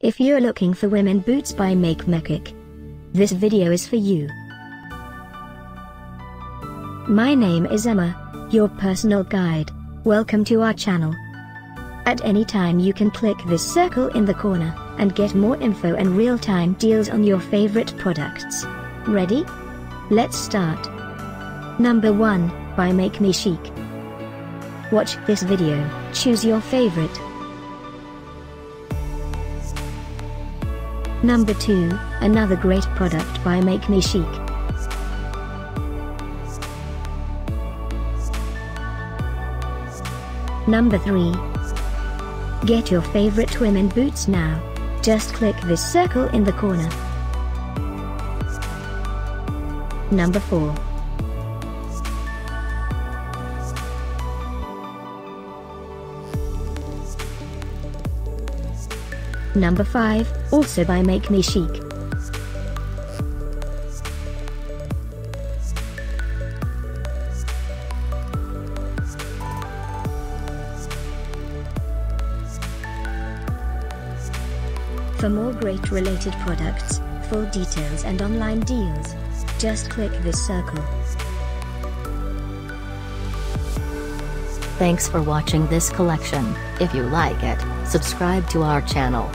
If you're looking for women boots by Makemechic, this video is for you. My name is Emma, your personal guide. Welcome to our channel. At any time you can click this circle in the corner, and get more info and real-time deals on your favorite products. Ready? Let's start. Number 1, by Makemechic. Watch this video, choose your favorite. Number 2, another great product by Makemechic. Number 3. Get your favorite women boots now. Just click this circle in the corner. Number 4. Number 5, also by Makemechic. For more great related products, full details and online deals, just click this circle. Thanks for watching this collection. If you like it, subscribe to our channel.